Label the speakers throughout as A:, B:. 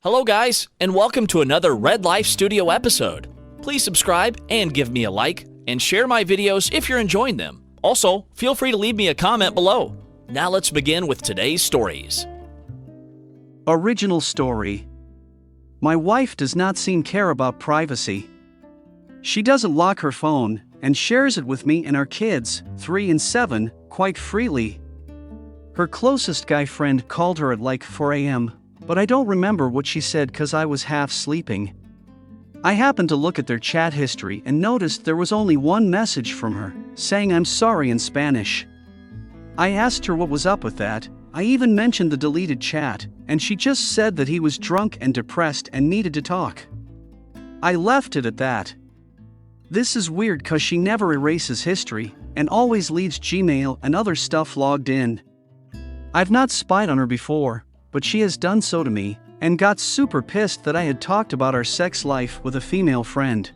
A: Hello guys, and welcome to another Red Life Studio episode. Please subscribe and give me a like, and share my videos if you're enjoying them. Also, feel free to leave me a comment below. Now let's begin with today's stories.
B: Original story. My wife does not seem care about privacy. She doesn't lock her phone and shares it with me and our kids, 3 and 7, quite freely. Her closest guy friend called her at like 4 a.m., but I don't remember what she said cause I was half sleeping. I happened to look at their chat history and noticed there was only one message from her, saying I'm sorry in Spanish. I asked her what was up with that. I even mentioned the deleted chat, and she just said that he was drunk and depressed and needed to talk. I left it at that. This is weird cause she never erases history, and always leaves Gmail and other stuff logged in. I've not spied on her before, but she has done so to me, and got super pissed that I had talked about our sex life with a female friend.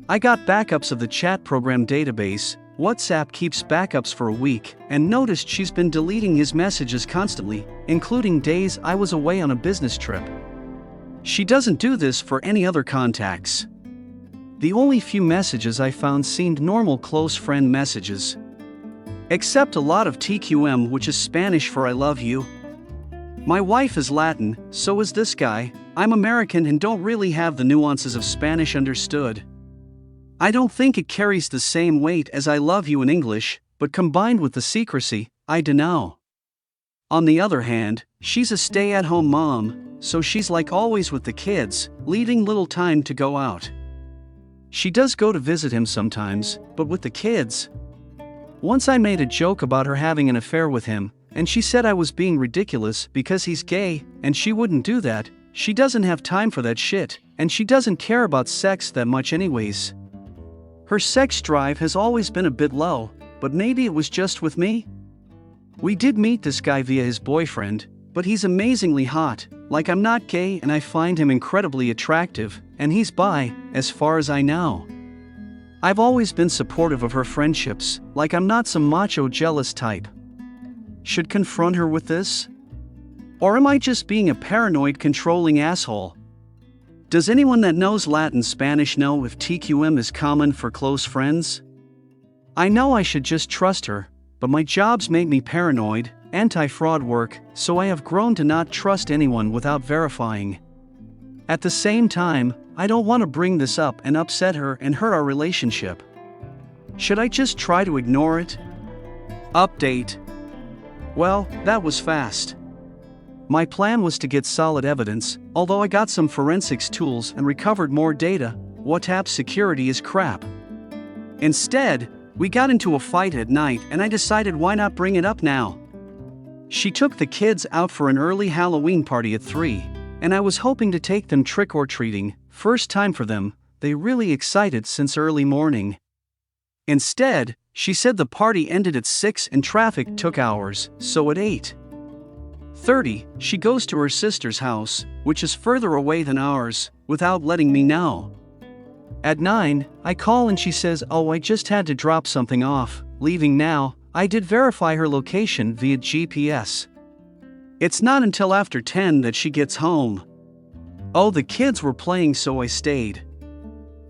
B: I got backups of the chat program database. WhatsApp keeps backups for a week, and noticed she's been deleting his messages constantly, including days I was away on a business trip. She doesn't do this for any other contacts. The only few messages I found seemed normal close friend messages. Except a lot of TQM, which is Spanish for I love you. My wife is Latin, so is this guy. I'm American and don't really have the nuances of Spanish understood. I don't think it carries the same weight as I love you in English, but combined with the secrecy, I dunno. On the other hand, she's a stay-at-home mom, so she's like always with the kids, leaving little time to go out. She does go to visit him sometimes, but with the kids. Once I made a joke about her having an affair with him, and she said I was being ridiculous because he's gay, and she wouldn't do that. She doesn't have time for that shit, and she doesn't care about sex that much anyways. Her sex drive has always been a bit low, but maybe it was just with me? We did meet this guy via his boyfriend, but he's amazingly hot, like I'm not gay and I find him incredibly attractive, and he's bi, as far as I know. I've always been supportive of her friendships, like I'm not some macho jealous type. Should confront her with this? Or am I just being a paranoid controlling asshole? Does anyone that knows Latin Spanish know if TQM is common for close friends? I know I should just trust her, but my jobs make me paranoid, anti-fraud work, so I have grown to not trust anyone without verifying. At the same time, I don't want to bring this up and upset her and hurt our relationship. Should I just try to ignore it? Update. Well, that was fast. My plan was to get solid evidence, although I got some forensics tools and recovered more data. WhatsApp security is crap. Instead, we got into a fight at night and I decided why not bring it up now. She took the kids out for an early Halloween party at 3, and I was hoping to take them trick-or-treating, first time for them, they really excited since early morning. Instead, she said the party ended at 6 and traffic took hours, so at 8:30, she goes to her sister's house, which is further away than ours, without letting me know. At 9, I call and she says, oh, I just had to drop something off, leaving now. I did verify her location via GPS. It's not until after 10 that she gets home. Oh, the kids were playing so I stayed.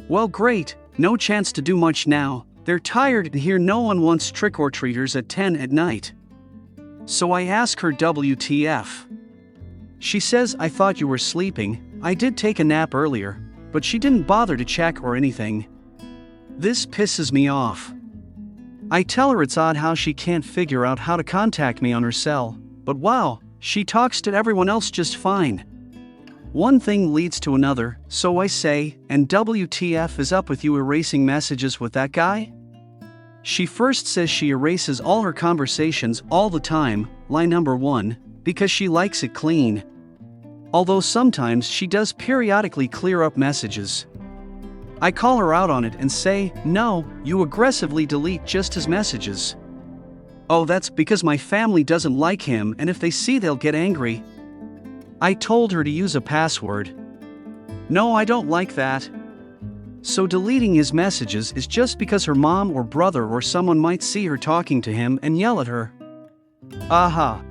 B: Well, great, no chance to do much now. They're tired and here no one wants trick-or-treaters at 10 at night. So I ask her WTF. She says I thought you were sleeping. I did take a nap earlier, but she didn't bother to check or anything. This pisses me off. I tell her it's odd how she can't figure out how to contact me on her cell, but wow, she talks to everyone else just fine. One thing leads to another, so I say, and WTF is up with you erasing messages with that guy? She first says she erases all her conversations all the time, line number 1, because she likes it clean. Although sometimes she does periodically clear up messages. I call her out on it and say, no, you aggressively delete just his messages. Oh, that's because my family doesn't like him and if they see they'll get angry. I told her to use a password. No, I don't like that. So deleting his messages is just because her mom or brother or someone might see her talking to him and yell at her. Aha.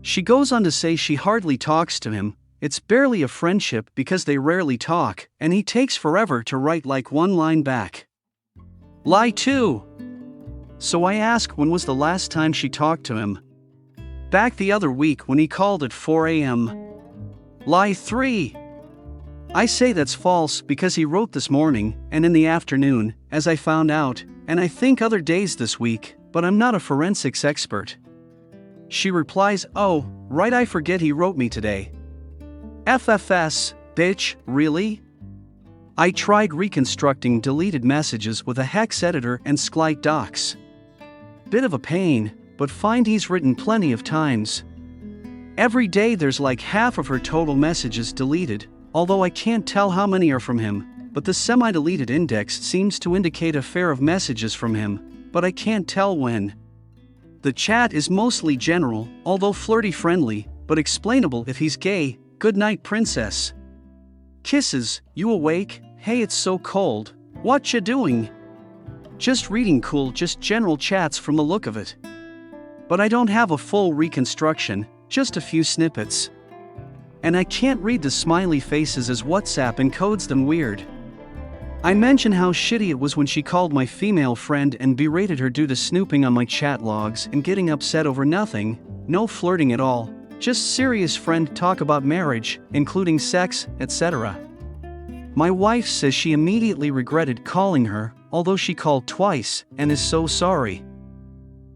B: She goes on to say she hardly talks to him, it's barely a friendship because they rarely talk, and he takes forever to write like one line back. Lie 2. So I ask when was the last time she talked to him. Back the other week when he called at 4 a.m. Lie 3. I say that's false because he wrote this morning and in the afternoon, as I found out, and I think other days this week, but I'm not a forensics expert. She replies, oh, right, I forget he wrote me today. FFS, bitch, really? I tried reconstructing deleted messages with a hex editor and Sklite docs. Bit of a pain, but find he's written plenty of times. Every day there's like half of her total messages deleted, although I can't tell how many are from him, but the semi-deleted index seems to indicate a fair of messages from him, but I can't tell when. The chat is mostly general, although flirty friendly, but explainable if he's gay. Good night, princess. Kisses, you awake? Hey, it's so cold. What ya doing? Just reading, cool, just general chats from the look of it. But I don't have a full reconstruction, just a few snippets. And I can't read the smiley faces as WhatsApp encodes them weird. I mention how shitty it was when she called my female friend and berated her due to snooping on my chat logs and getting upset over nothing, no flirting at all, just serious friend talk about marriage, including sex, etc. My wife says she immediately regretted calling her, although she called twice, and is so sorry.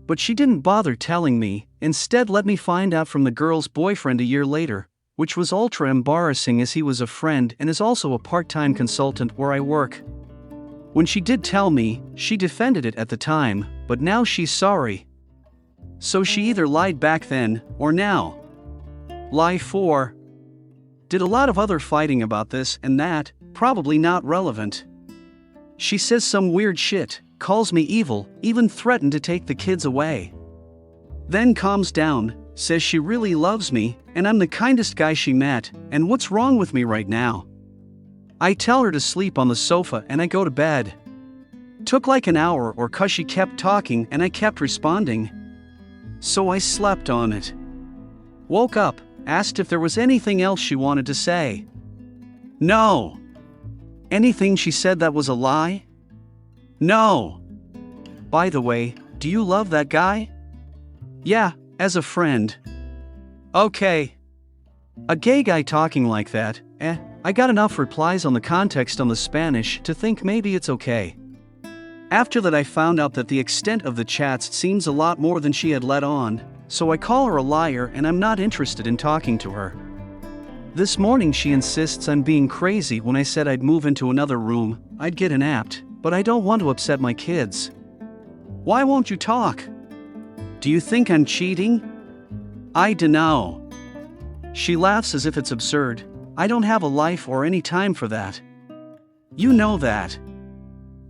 B: But she didn't bother telling me, instead let me find out from the girl's boyfriend a year later, which was ultra embarrassing as he was a friend and is also a part-time consultant where I work. When she did tell me, she defended it at the time, but now she's sorry. So she either lied back then, or now. Lie 4. Did a lot of other fighting about this and that, probably not relevant. She says some weird shit, calls me evil, even threatened to take the kids away. Then calms down, says she really loves me, and I'm the kindest guy she met, and what's wrong with me right now? I tell her to sleep on the sofa and I go to bed. Took like an hour or 'cause she kept talking and I kept responding. So I slept on it. Woke up, asked if there was anything else she wanted to say. No. Anything she said that was a lie? No. By the way, do you love that guy? Yeah, as a friend. Okay. A gay guy talking like that, I got enough replies on the context on the Spanish to think maybe it's okay. After that I found out that the extent of the chats seems a lot more than she had let on, so I call her a liar and I'm not interested in talking to her. This morning she insists I'm being crazy when I said I'd move into another room, I'd get inapt, but I don't want to upset my kids. Why won't you talk? Do you think I'm cheating? I dunno. She laughs as if it's absurd. I don't have a life or any time for that. You know that.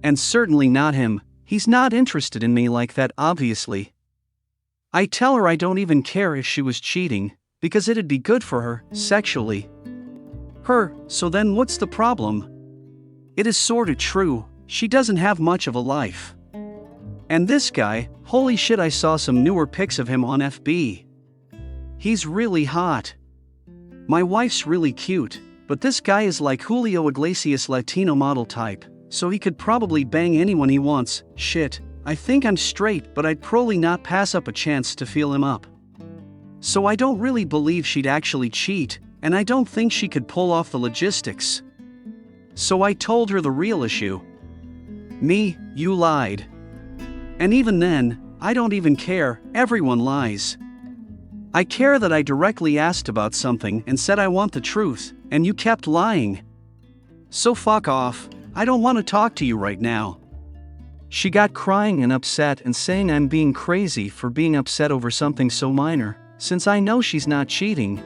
B: And certainly not him, he's not interested in me like that, obviously. I tell her I don't even care if she was cheating, because it'd be good for her, sexually. So then what's the problem? It is sorta true, she doesn't have much of a life. And this guy, holy shit, I saw some newer pics of him on FB. He's really hot. My wife's really cute, but this guy is like Julio Iglesias Latino model type, so he could probably bang anyone he wants. Shit, I think I'm straight, but I'd probably not pass up a chance to feel him up. So I don't really believe she'd actually cheat, and I don't think she could pull off the logistics. So I told her the real issue. Me, you lied. And even then, I don't even care, everyone lies. I care that I directly asked about something and said I want the truth, and you kept lying. So fuck off, I don't want to talk to you right now. She got crying and upset and saying I'm being crazy for being upset over something so minor, since I know she's not cheating.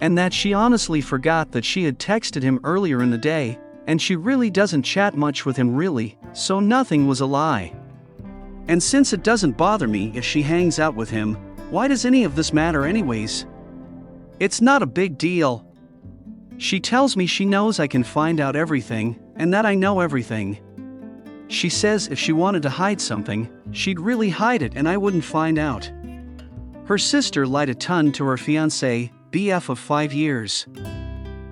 B: And that she honestly forgot that she had texted him earlier in the day, and she really doesn't chat much with him really, so nothing was a lie. And since it doesn't bother me if she hangs out with him, why does any of this matter anyways? It's not a big deal. She tells me she knows I can find out everything, and that I know everything. She says if she wanted to hide something, she'd really hide it and I wouldn't find out. Her sister lied a ton to her fiancé, BF of 5 years.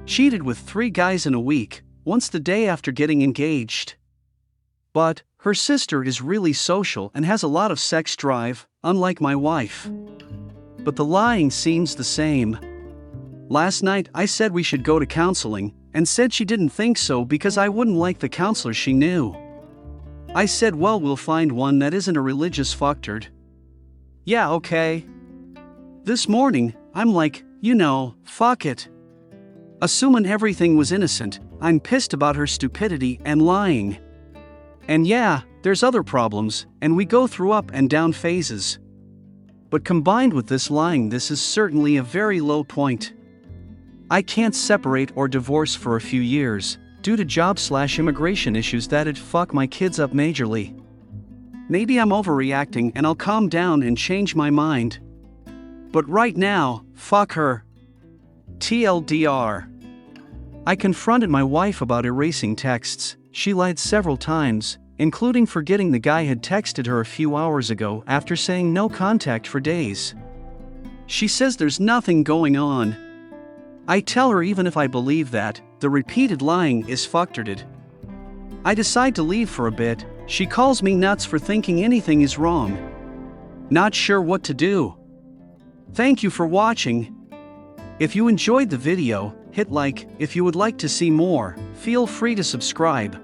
B: Cheated with 3 guys in a week, once the day after getting engaged. But her sister is really social and has a lot of sex drive, unlike my wife. But the lying seems the same. Last night I said we should go to counseling, and said she didn't think so because I wouldn't like the counselor she knew. I said, well, we'll find one that isn't a religious fucktard. Yeah, okay. This morning, I'm like, fuck it. Assuming everything was innocent, I'm pissed about her stupidity and lying. And yeah, there's other problems, and we go through up and down phases. But combined with this lying, this is certainly a very low point. I can't separate or divorce for a few years, due to job/immigration issues that'd fuck my kids up majorly. Maybe I'm overreacting and I'll calm down and change my mind. But right now, fuck her. TLDR. I confronted my wife about erasing texts. She lied several times, including forgetting the guy had texted her a few hours ago after saying no contact for days. She says there's nothing going on. I tell her even if I believe that, the repeated lying is fucktarded. I decide to leave for a bit. She calls me nuts for thinking anything is wrong. Not sure what to do. Thank you for watching. If you enjoyed the video, hit like. If you would like to see more, feel free to subscribe.